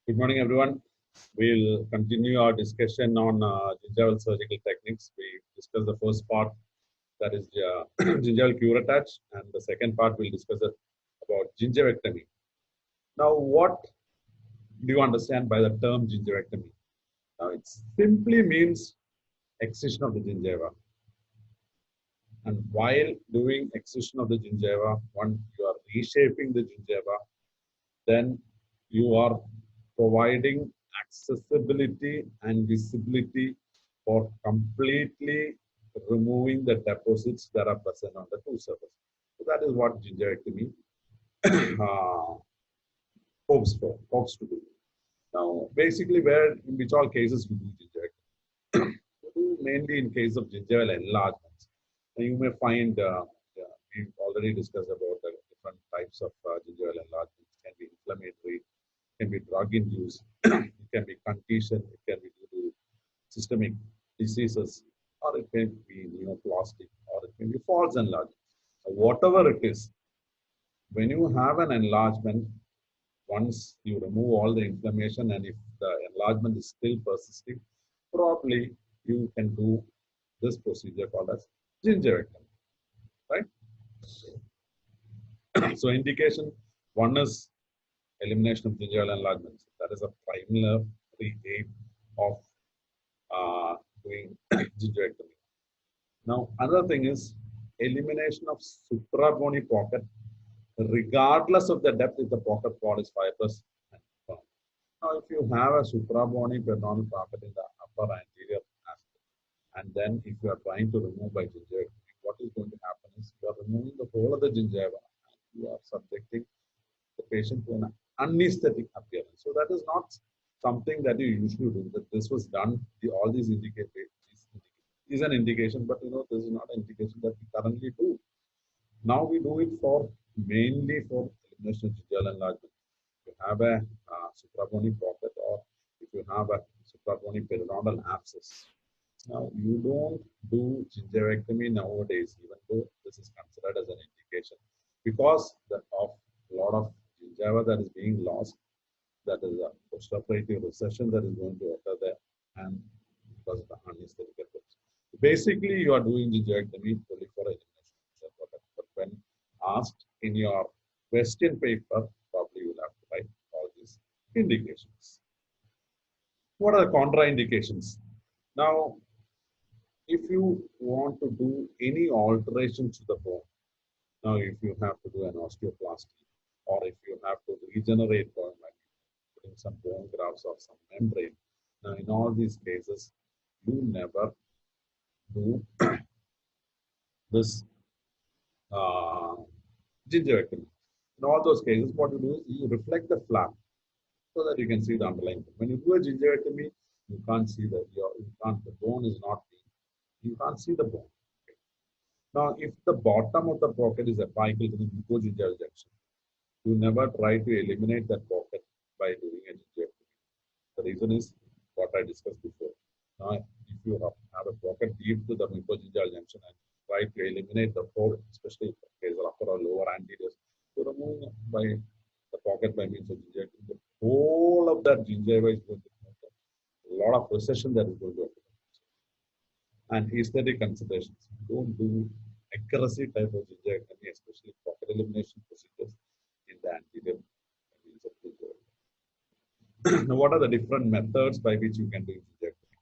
Good morning, everyone. We'll continue our discussion on gingival surgical techniques. We discussed the first part, that is gingival curettage, and the second part we'll discuss about gingivectomy. Now, what do you understand by the term gingivectomy? Now, it simply means excision of the gingiva. And while doing excision of the gingiva, when you are reshaping the gingiva, then you are providing accessibility and visibility for completely removing the deposits that are present on the tooth surface. So that is what gingivectomy uh, hopes to do. Now, basically, in which all cases we do gingivectomy? We do mainly in case of gingival enlargements. And you may find, we've already discussed about the different types of gingival enlargements. It can be inflammatory, it can be drug-induced, it can be contusion, it can be due to systemic diseases, or it can be neoplastic, or it can be false enlargement. So whatever it is, when you have an enlargement, once you remove all the inflammation and if the enlargement is still persisting, probably you can do this procedure called as gingivectomy, right? So indication one is elimination of gingival enlargements. That is a primary aim of doing gingivectomy. Now, another thing is elimination of suprabony pocket, regardless of the depth if the pocket wall is fibrous and firm. Now, if you have a suprabony periodontal pocket in the upper anterior aspect, and then if you are trying to remove by gingivectomy, what is going to happen is you are removing the whole of the gingiva and you are subjecting the patient to an anesthetic appearance. So that is not something that you usually do. That this was done. All these is an indication, but this is not an indication that we currently do. Now we do it for mainly for elimination of gingival enlargement. If you have a suprabony pocket or if you have a suprabony periodontal abscess. Now you don't do gingivectomy nowadays, even though this is considered as an indication, because of a lot of gingiva that is being lost, that is a postoperative recession that is going to occur there, and because of the anesthetic effects. Basically, you are doing gingivectomy only for elimination of gingiva, but when asked in your question paper, probably you will have to write all these indications. What are the contraindications? Now, if you want to do any alterations to the bone, now if you have to do an osteoplasty, or if you have to regenerate bone by putting some bone grafts or some membrane, now in all these cases, you never do this gingivectomy. In all those cases, what you do is you reflect the flap so that you can see the underlying bone. When you do a gingivectomy, you can't see the bone is not being, you can't see the bone. Okay. Now, if the bottom of the pocket is apical to the mucogingival junction, you never try to eliminate that pocket by doing a gingivectomy. The reason is what I discussed before. Now, if you have a pocket deep to the mucogingival junction and try to eliminate the whole, especially in the case of upper or lower anteriors, to remove by the pocket by means of gingivectomy, the whole of that gingiva is going to a lot of recession that is going to occur. And aesthetic considerations. Don't do aggressive type of gingivectomy, especially pocket elimination procedures in the anterior means of gingiva. Now, what are the different methods by which you can do gingivectomy?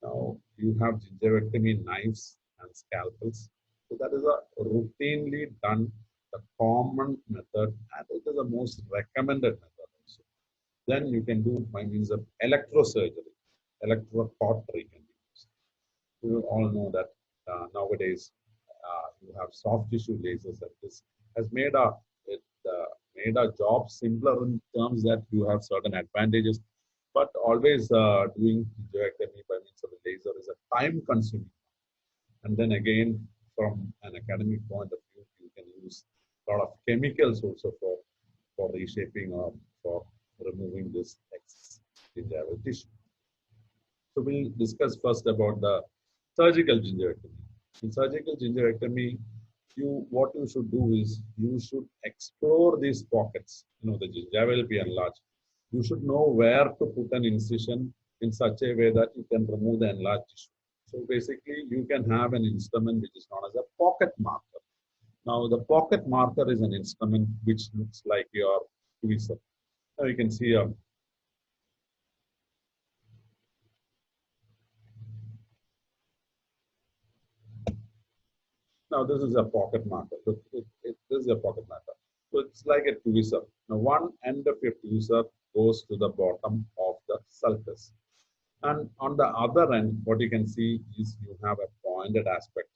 Now, you have gingivectomy knives and scalpels. So that is a routinely done, the common method, and it is the most recommended method also. Then you can do by means of electrosurgery, electrocautery can be used. You all know that nowadays you have soft tissue lasers, and this has made a job simpler in terms that you have certain advantages. But always doing gingivectomy by means of a laser is a time-consuming. And then again, from an academic point of view, you can use a lot of chemicals also for reshaping or for removing this excess gingival tissue. So we'll discuss first about the surgical gingivectomy. In surgical gingivectomy, what you should do is you should explore these pockets. The gingiva will be enlarged. You should know where to put an incision in such a way that you can remove the enlarged tissue. So basically, you can have an instrument which is known as a pocket marker. Now, the pocket marker is an instrument which looks like your tweezer. Now, you can see a now this is a pocket marker. This is a pocket marker. So it's like a tweezer. Now, one end of your tweezer goes to the bottom of the sulcus. And on the other end, what you can see is you have a pointed aspect,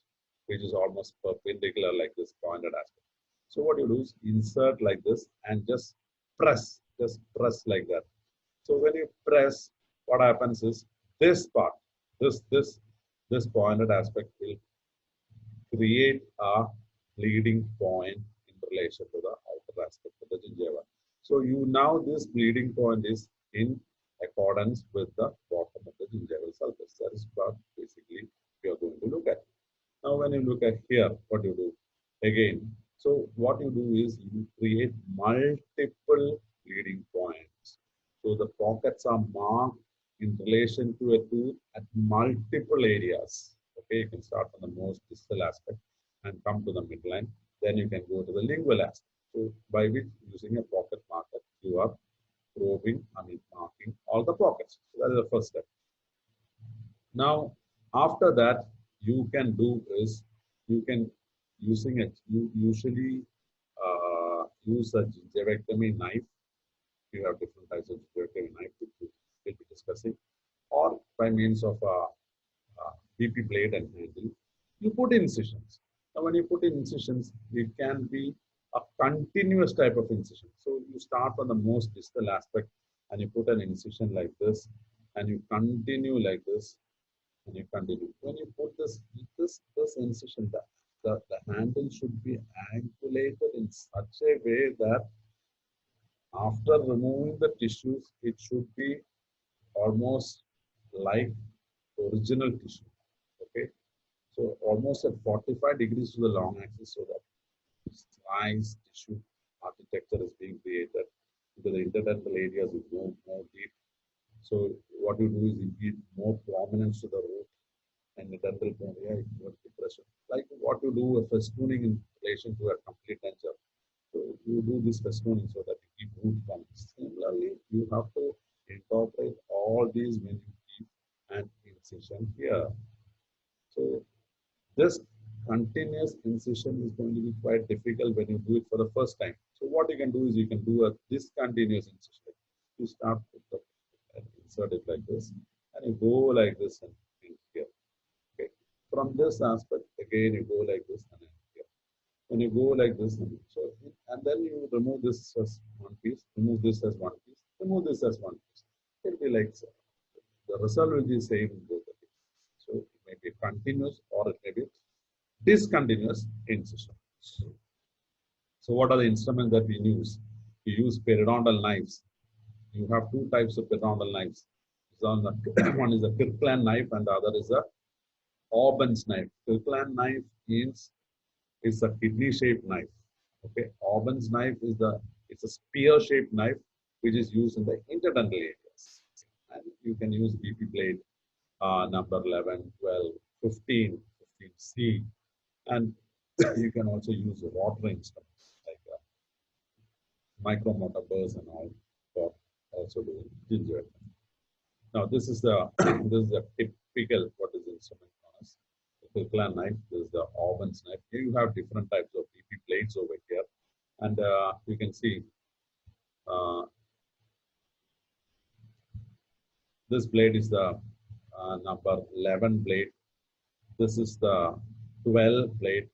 which is almost perpendicular like this pointed aspect. So what you do is insert like this and just press like that. So when you press, what happens is this part, this pointed aspect will create a bleeding point in relation to the outer aspect of the gingiva. So you now this bleeding point is in accordance with the bottom of the gingival sulcus. That is what basically we are going to look at. Now when you look at here, what you do? Again, so what you do is you create multiple bleeding points. So the pockets are marked in relation to a tooth at multiple areas. Okay, you can start from the most distal aspect and come to the midline. Then you can go to the lingual aspect. So by which using a pocket marker, you are probing, marking all the pockets. So that is the first step. Now, after that, you can do is you can using it. You usually use a gingivectomy knife. You have different types of gingivectomy knife which we will be discussing, or by means of a BP blade and handle, you put incisions. Now, when you put in incisions, it can be a continuous type of incision. So you start on the most distal aspect and you put an incision like this, and you continue like this, and you continue. When you put this incision, the handle should be angulated in such a way that after removing the tissues, it should be almost like original tissue. Okay, so almost at 45 degrees to the long axis, so that nice tissue architecture is being created because the interdental areas is more deep. So what you do is you give more prominence to the root and the dental bone area, it gives depression. Like what you do a festooning in relation to a complete denture. So you do this festooning so that you keep root coming. Similarly, you have to incorporate all these when you keep an incision here. So this continuous incision is going to be quite difficult when you do it for the first time. So what you can do is you can do a discontinuous incision. You start with the and insert it like this, and you go like this and here. Okay. From this aspect, again you go like this and here. When you go like this, and then you remove this as one piece, remove this as one piece, remove this as one piece. It will be like so. The result will be same in both the cases. So it may be continuous or it may be discontinuous incision. So what are the instruments that we use? We use periodontal knives. You have two types of periodontal knives. One is a Kirkland knife and the other is a Auburn's knife. Kirkland knife is a kidney-shaped knife. Okay, Auburn's knife is it's a spear-shaped knife which is used in the interdental areas. And you can use BP blade number 11, 12, 15, 15C, and you can also use water instruments like micromotor burrs and all for also doing gingivitis. Now this is the this is a typical what is the instrument known as the Kirkland knife. This is the Auburn's knife. Here you have different types of BP blades over here, and you can see uh, this blade is the number 11 blade. This is the 12 blade.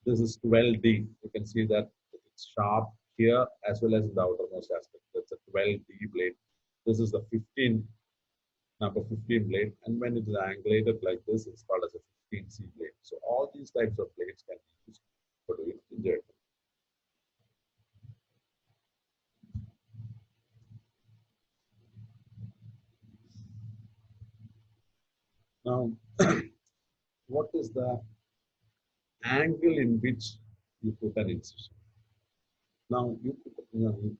This is 12D. You can see that it's sharp here as well as in the outermost aspect. That's a 12D blade. This is the 15, number 15 blade. And when it is angulated like this, it's called as a 15C blade. So all these types of blades can be used for doing gingivitis. Now, what is the angle in which you put an incision? Now you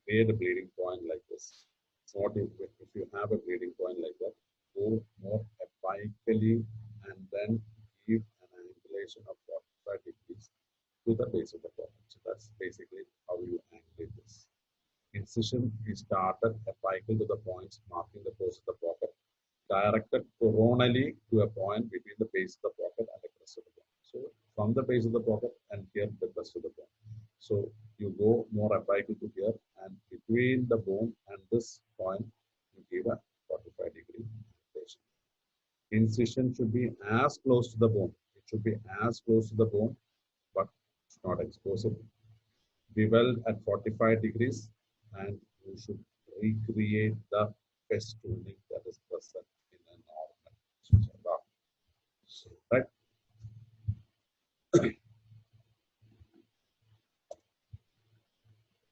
create a bleeding point like this. So what if you have a bleeding point like that, go more apically and then give an angulation of 45 degrees to the base of the pocket. So that's basically how you angulate this. Incision is started apical to the points marking the course of the pocket, directed coronally to a point between the base of the pocket and the crest of the bone. So from the base of the pocket and here the crest of the bone. So you go more apical to here, and between the bone and this point, you give a 45-degree rotation. Incision should be as close to the bone. It should be as close to the bone, but it's not exposed. Be well at 45 degrees, and you should recreate the festooning that is present in a normal suture. Right?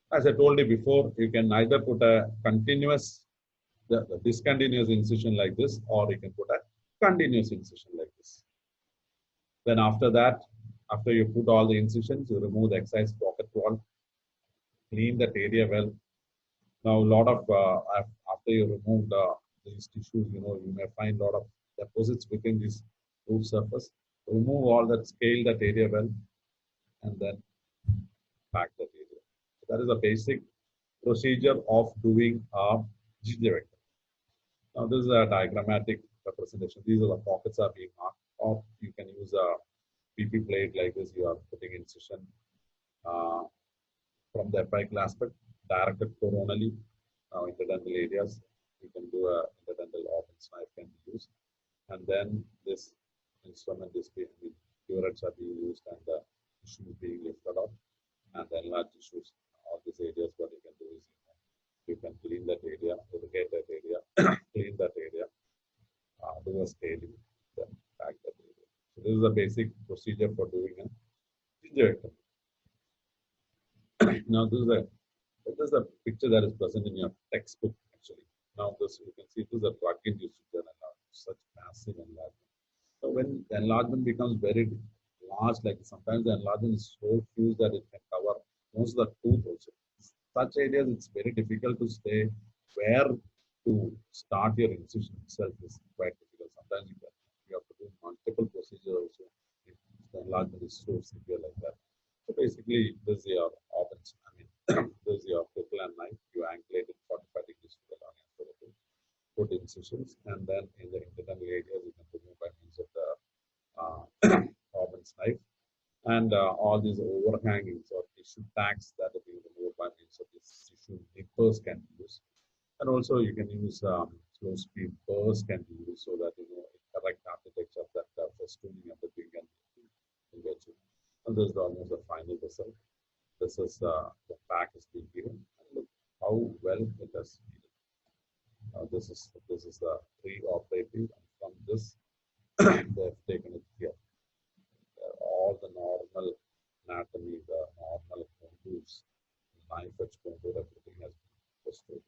As I told you before, you can either put a continuous, the discontinuous incision like this, or you can put a continuous incision like this. Then after that, after you put all the incisions, you remove the excised pocket wall, clean that area well. Now, a lot of after you remove these tissues, you may find a lot of deposits within this root surface. Remove all that, scale that area well, and then pack that area. So that is a basic procedure of doing a gingivectomy. Now, this is a diagrammatic representation. These are the pockets are being marked, or you can use a PP plate like this. You are putting incision uh, from the apical aspect, directed coronally. Now, interdental areas, you can do a interdental Orpin's knife can be used, and then this instrument is being, curettes are being used, and the tissue is being lifted up, and the enlarged tissues. All these areas, what you can do is you can clean that area, irrigate that area, clean that area, do a scaling, then pack that area. So this is a basic procedure for doing a gingivectomy. Now this is a picture that is present in your textbook actually. Now this you can see this is a drug-induced enlargement, such massive enlargement. So when the enlargement becomes very large, like sometimes the enlargement is so huge that it can cover most of the tooth also. Such areas it's very difficult to say where to start your incision itself is quite difficult. Sometimes you have to do multiple procedures also if the enlargement is so severe like that. So basically, this is your Orpin's. I mean, this is your focal and knife. You angulate it 45 degrees to the long and for the put incisions, and then in the internal areas you can remove by means of the Orpin's knife, and all these overhangings or tissue tags that are being removed by means of these tissue nippers can be used, and also you can use slow speed burrs can be used so that correct architecture of that festooning of the wing and get you. And this is almost the final result. This is the pack is being given, and look how well it has healed. This is the pre-operative, and from this they have taken it here. All the normal anatomy, the normal contours, knife edge contour, everything has been restored.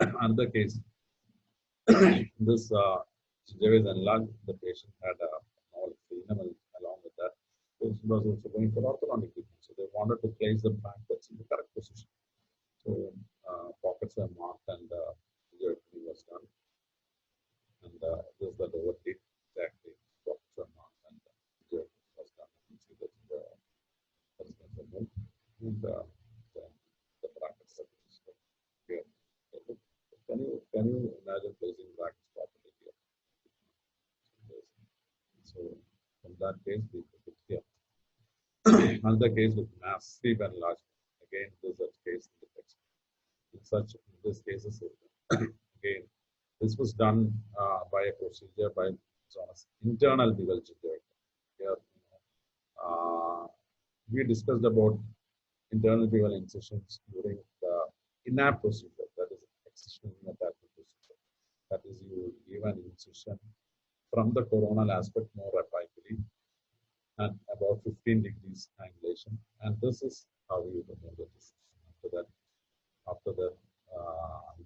Another case, this gingiva is enlarged. The patient had a small phenomenon along with that. This was also going for orthodontic treatment. So they wanted to place them backwards in the correct position. So pockets were marked and gingiva was done. And this is the lower teeth, exactly. Pockets were marked and gingiva was done. You can see that the moved and the brackets are here. Can you imagine placing brackets properly here? So from that case, we put it here. Another case with massive enlargement. Again, this is a case in the text. In this cases, again, this was done by a procedure by internal bevel gingiva. Here, we discussed about internal bevel incisions during the in-app procedure, that is excision attachment procedure. That is, you give an incision from the coronal aspect more apically and about 15 degrees angulation, and this is how you remove the tissue. After that,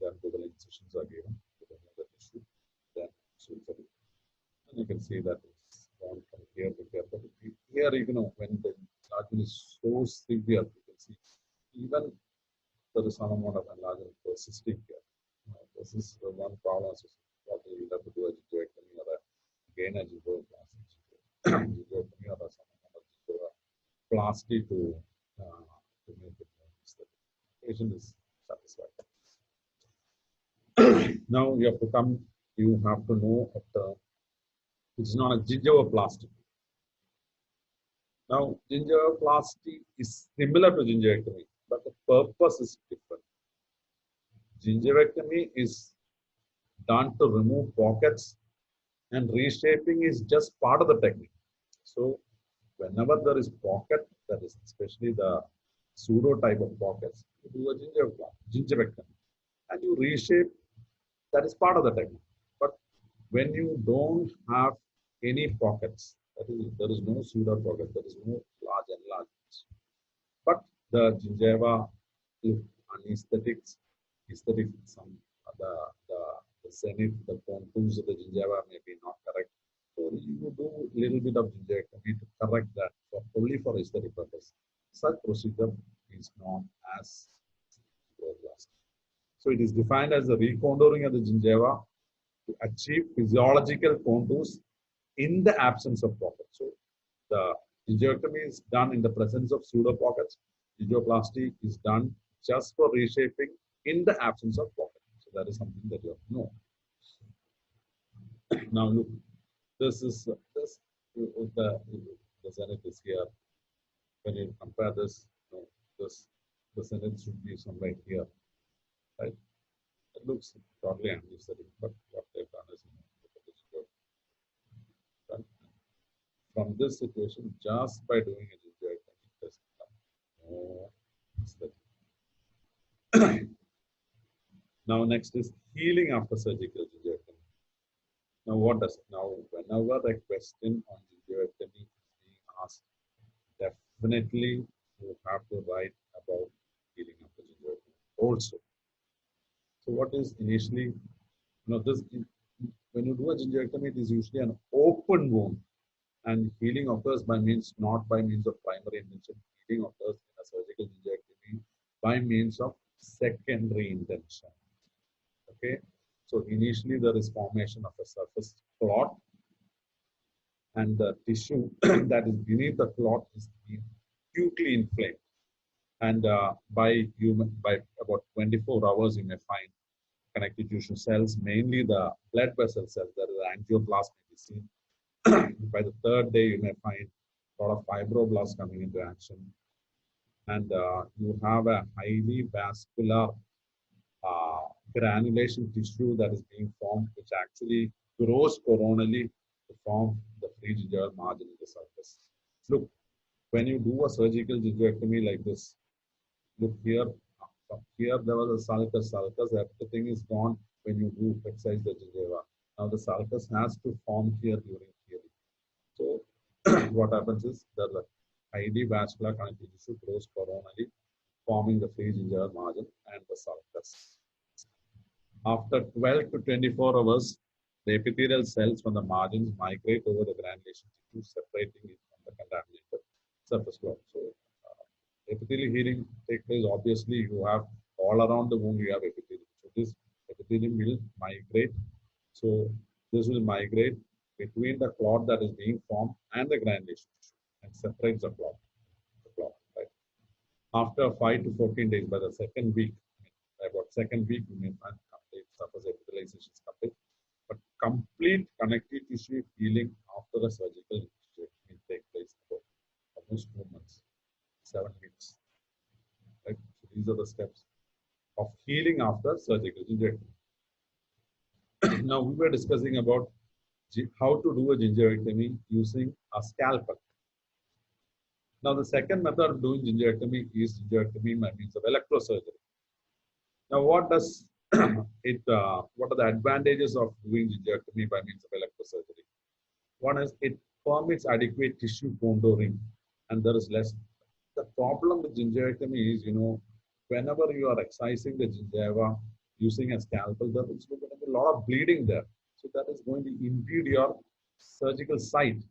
then bevel incisions are given to remove the tissue, then suture it. And you can see that it's gone from here to here. But here, when the enlargement is so severe, even there is some amount of enlargement persisting here. This is the one problem. What you have to do a gingivectomy or again a gingivectomy or some amount of gingivoplasty to make it more aesthetic. The patient is satisfied. Now you have to come. You have to know a term. It's not a gingivoplasty. Now, gingivoplasty is similar to gingivectomy, but the purpose is different. Gingivectomy is done to remove pockets, and reshaping is just part of the technique. So, whenever there is pocket, that is especially the pseudo type of pockets, you do a gingivectomy, and you reshape. That is part of the technique. But when you don't have any pockets, that is, there is no pseudo pocket, there is no large enlargements. But the gingiva, if anesthetics, some the zenith, the contours of the gingiva may be not correct. So you do a little bit of gingivectomy to correct that only for aesthetic purpose. Such procedure is known as gingivoplasty. So it is defined as the recontouring of the gingiva to achieve physiological contours in the absence of pockets. So the gingivectomy is done in the presence of pseudo pockets. Gingivoplasty is done just for reshaping in the absence of pockets. So that is something that you have to know. Now look, this is the zenith is here. When you compare this, the zenith should be somewhere here, right? It looks totally anesthetic, but what they've done is from this situation, just by doing a gingivectomy, it does more aesthetic. Now, next is healing after surgical gingivectomy. Now, what does it? Now, whenever a question on gingivectomy is being asked, definitely you have to write about healing after gingivectomy also. So, what is initially, this when you do a gingivectomy, it is usually an open wound, and healing occurs by means not by means of primary intention. Healing occurs in a surgical gingivectomy by means of secondary intention. Okay, so initially there is formation of a surface clot, and the tissue that is beneath the clot is acutely inflamed. And by about 24 hours, you may find connective tissue cells, mainly the blood vessel cells, that is angioplasm may be seen. By the third day, you may find a lot of fibroblasts coming into action. And you have a highly vascular granulation tissue that is being formed, which actually grows coronally to form the free gingival margin in the surface. Look, when you do a surgical gingivectomy like this, look here. Here there was a sulcus. Everything is gone when you do excise the gingiva. Now the sulcus has to form here during healing. So what happens is that the highly vascular connective tissue grows coronally, forming the free gingival margin and the sulcus. After 12 to 24 hours, the epithelial cells from the margins migrate over the granulation tissue, separating it from the contaminated surface clot. So epithelial healing takes place. Obviously, you have all around the wound, you have epithelium. So this epithelium will migrate. So this will migrate between the clot that is being formed and the granulation tissue and separates the clot. Right? After 5 to 14 days, by the second week, about second week, you may find complete surface epithelialization is complete. But complete connective tissue healing after the surgical gingivectomy will take place for almost 2 months. 7 weeks. Right? So these are the steps of healing after surgical gingivectomy. Now we were discussing about how to do a gingivectomy using a scalpel. Now the second method of doing gingivectomy is gingivectomy by means of electrosurgery. Now what does what are the advantages of doing gingivectomy by means of electrosurgery? One is it permits adequate tissue contouring, and there is less. The problem with gingivectomy is, whenever you are excising the gingiva using a scalpel, there is going to be a lot of bleeding there. So that is going to impede your surgical site.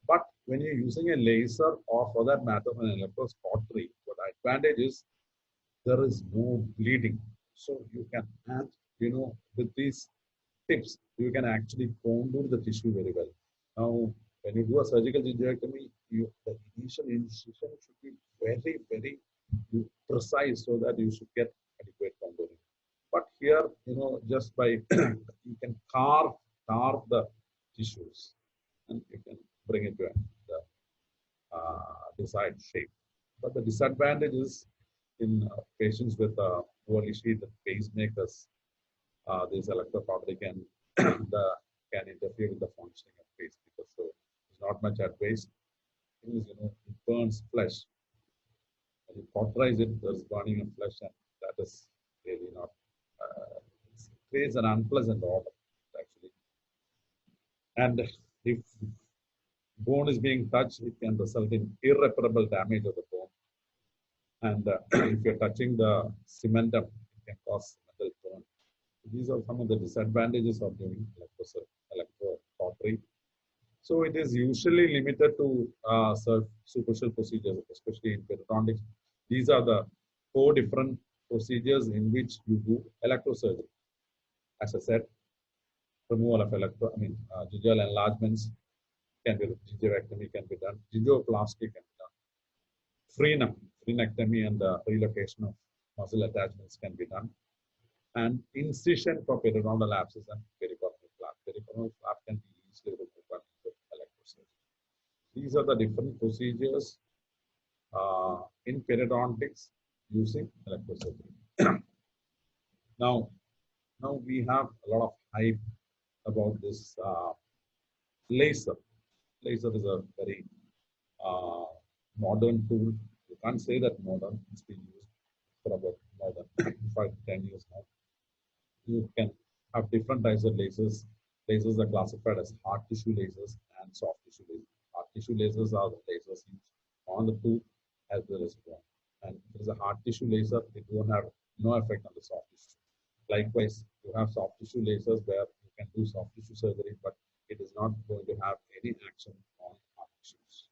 But when you're using a laser, or for that matter, an electroscopy, what the advantage is, there is no bleeding. So you can add, with these tips, you can actually contour the tissue very well. Now, when you do a surgical gingirectomy, the initial incision should be very, very precise so that you should get adequate contouring. But here, just by you can carve the tissues and you can bring it to the desired shape. But the disadvantage is in patients with poorly sheathed pacemakers, this electrocautery can can interfere with the functioning of pacemaker. So there's not much at waste. It is, it burns flesh. When you cauterize it, there's burning of flesh, and that is really not. It creates an unpleasant odor, actually. And if bone is being touched, it can result in irreparable damage of the bone. And if you're touching the cementum, it can cause cemental burn. These are some of the disadvantages of doing electrocautery. So it is usually limited to superficial procedures, especially in periodontics. These are the 4 different procedures in which you do electrosurgery. As I said, removal of gingival enlargements can be, gingirectomy can be done, gingivoplasty can be done, freenectomy and the relocation of muscle attachments can be done, and incision for periodontal abscess and pericorneal flap. Pericorneal flap can be easily removed by electrosurgery. These are the different procedures in periodontics using electrosurgery. now, now we have a lot of hype about this laser. Laser is a very modern tool. You can't say that modern. It's been used for about more than 5 to 10 years now. You can have different types of lasers. Lasers are classified as hard tissue lasers and soft tissue lasers. Hard tissue lasers are the lasers used on the tooth as well as bone. And if it is a hard tissue laser, it won't have no effect on the soft tissue. Likewise, you have soft tissue lasers where you can do soft tissue surgery, but it is not going to have any action on hard tissues.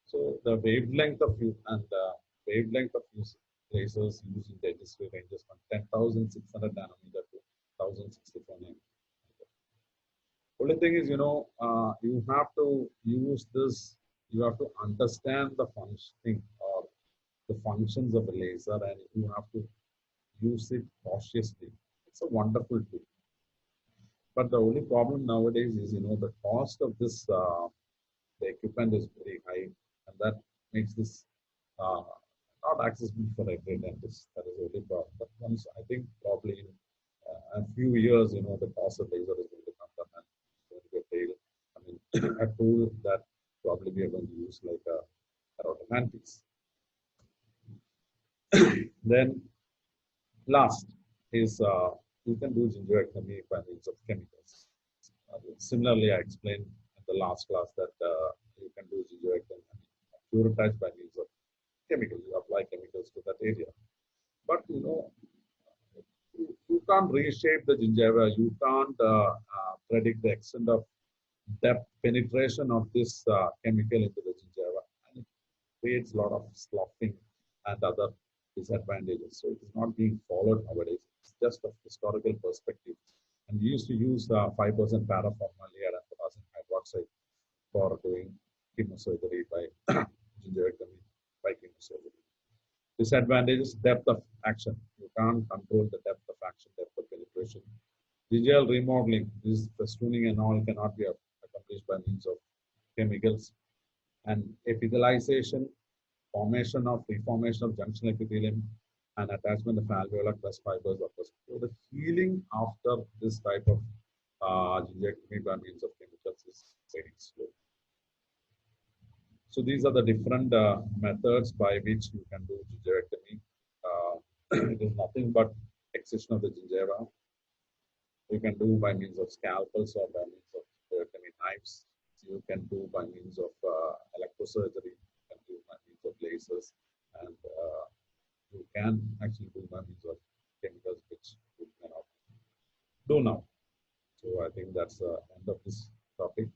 So the wavelength of use and the wavelength of use lasers used in dentistry ranges from 10,600 nanometer to 1,064 nanometer. Only thing is, you have to use this, you have to understand the functioning or the functions of a laser, and you have to use it cautiously. It's a wonderful tool. But the only problem nowadays is, the cost of this, the equipment is very high, and that makes this not accessible for every dentist. That is the only problem. But once, I think probably in a few years, the cost of laser is going to come down and it's going to be a tail. I mean, a tool that probably we are going to use like a Rotomantics. Then last is you can do gingirectomy by means of chemicals. Similarly, I explained in the last class that you can do gingirectomy, curettage by means of chemicals. You apply chemicals to that area. But you can't reshape the gingiva. You can't predict the extent of depth penetration of this chemical into the gingiva, and it creates a lot of sloughing and other disadvantages. So it is not being followed nowadays. It's just a historical perspective. And we used to use 5% paraformaldehyde and potassium hydroxide for doing chemosurgery by gingirectomy by chemosurgery. Disadvantages: depth of action. You can't control the depth of action, depth of penetration. Gingival remodeling, this festooning and all cannot be accomplished by means of chemicals. And epithelialization, reformation of junctional epithelium and attachment of alveolar crest fibers occurs. So the healing after this type of gingirectomy by means of chemicals is very slow. So these are the different methods by which you can do gingirectomy. It is nothing but excision of the gingiva. You can do by means of scalpels or by means of gingirectomy knives. You can do by means of electrosurgery. You can do by means of lasers, and you can actually do by means of chemicals, which you cannot do now. So I think that's the end of this topic.